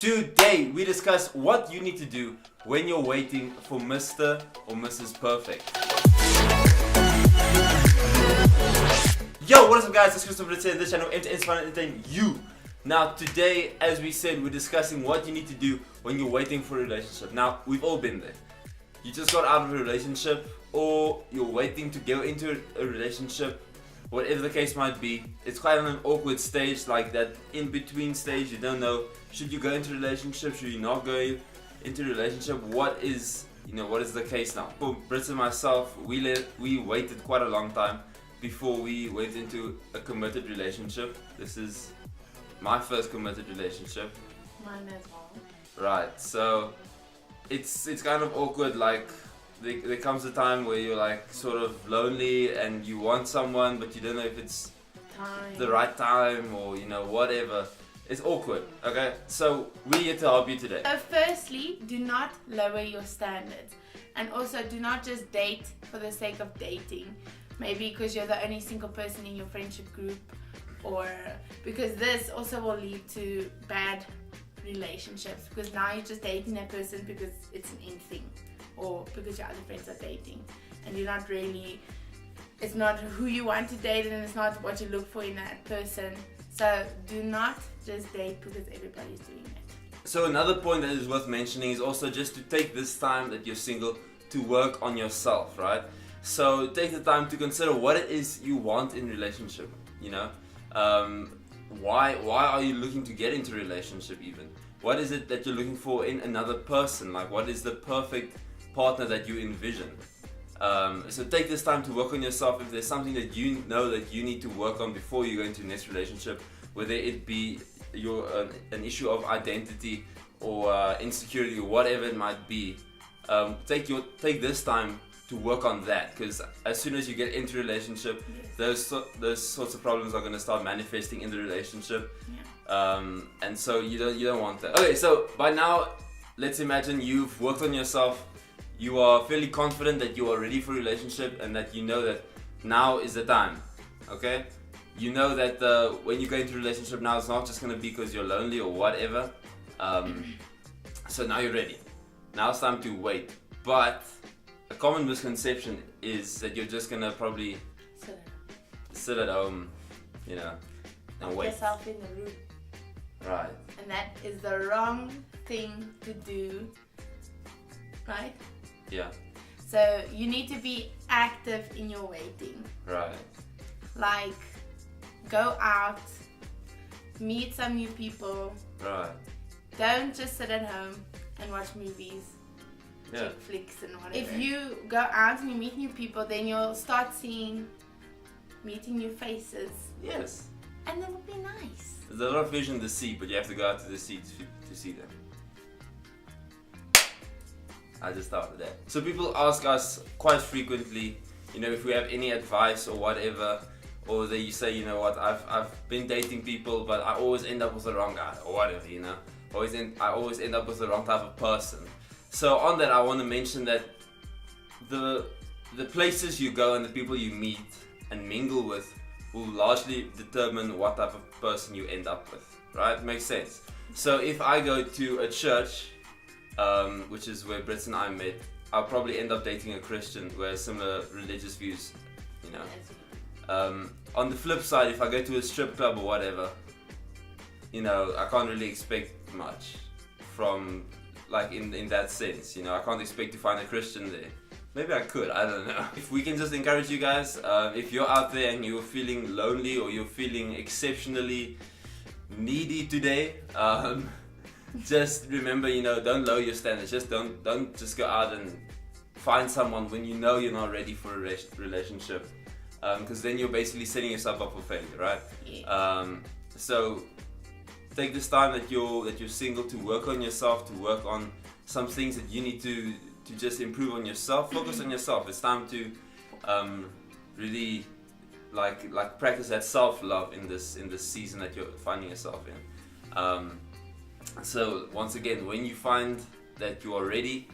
Today we discuss what you need to do when you're waiting for Mr. or Mrs. Perfect. Yo, what is up guys, it's Christopher Brits here, this channel aim to inspire and entertain you. Now today, as we said, we're discussing what you need to do when you're waiting for a relationship. Now, we've all been there. You just got out of a relationship, or you're waiting to go into a relationship, whatever the case might be. It's quite an awkward stage, like that in-between stage. You don't know, should you go into a relationship, should you not go into a relationship? What is the case now? For Brits and myself, we waited quite a long time before we went into a committed relationship. This is my first committed relationship. Mine as well. Right, so it's kind of awkward, like there comes a time where you're like sort of lonely and you want someone, but you don't know if it's the right time or whatever. It's awkward, okay? So we're here to help you today. So firstly, do not lower your standards, and also do not just date for the sake of dating. Maybe because you're the only single person in your friendship group, or because this also will lead to bad relationships, because now you're just dating that person because it's an in thing, or because your other friends are dating, and you're not really, it's not who you want to date and it's not what you look for in that person. So do not just date because everybody's doing it. So another point that is worth mentioning is also just to take this time that you're single to work on yourself, right? So take the time to consider what it is you want in relationship, why are you looking to get into a relationship even? What is it that you're looking for in another person? Like, what is the perfect partner that you envision? So take this time to work on yourself. If there's something that you know that you need to work on before you go into the next relationship, whether it be an issue of identity or insecurity or whatever it might be, take this time to work on that, because as soon as you get into a relationship, those sorts of problems are going to start manifesting in the relationship. And so you don't want that. Okay, so by now, let's imagine you've worked on yourself. You are fairly confident that you are ready for a relationship and that you know that now is the time. Okay, you know that when you go into a relationship now, it's not just going to be because you're lonely or whatever. So now you're ready. Now it's time to wait. But a common misconception is that you're just gonna probably sit at home, and wait. Yourself in the room. Right. And that is the wrong thing to do, right? Yeah. So you need to be active in your waiting. Right. Like, go out, meet some new people. Right. Don't just sit at home and watch movies. Yeah. Chick flicks and whatever. If you go out and you meet new people, then you'll start meeting new faces. Yes. And that will be nice. There's a lot of fish in the sea, but you have to go out to the sea to see them. I just thought of that. So people ask us quite frequently, if we have any advice or whatever, or they say, I've been dating people, but I always end up with the wrong guy or whatever, I always end up with the wrong type of person. So on that, I want to mention that the places you go and the people you meet and mingle with will largely determine what type of person you end up with, right? Makes sense. So if I go to a church, which is where Brits and I met, I'll probably end up dating a Christian who has similar religious views, On the flip side, if I go to a strip club or whatever, I can't really expect much from, like, in that sense, I can't expect to find a Christian there. Maybe I could, I don't know. If we can just encourage you guys, if you're out there and you're feeling lonely or you're feeling exceptionally needy today, just remember, don't lower your standards. Just don't just go out and find someone when you're not ready for a relationship, because then you're basically setting yourself up for failure, right? Yeah. So take this time that you're single to work on yourself, to work on some things that you need to just improve on yourself. Focus on yourself. It's time to really like practice that self-love in this season that you're finding yourself in. So once again, when you find that you are ready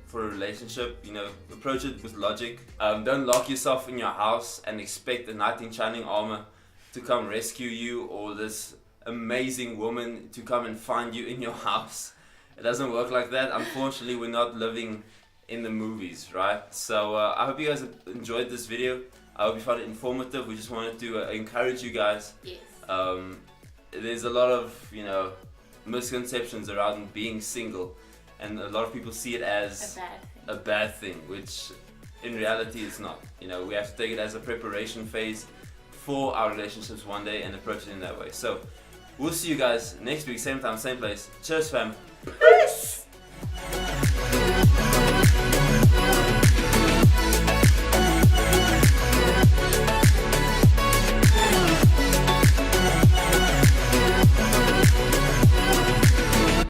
for a relationship, approach it with logic. Don't lock yourself in your house and expect a knight in shining armor to come rescue you, or this amazing woman to come and find you in your house. It doesn't work like that. Unfortunately, we're not living in the movies, right? So I hope you guys enjoyed this video. I hope you found it informative. We just wanted to encourage you guys. Yes. There's a lot of, you know, misconceptions around being single, and a lot of people see it as a bad thing, which in reality it's not. You know, we have to take it as a preparation phase for our relationships one day and approach it in that way. So we'll see you guys next week, same time, same place. Cheers, fam. Peace.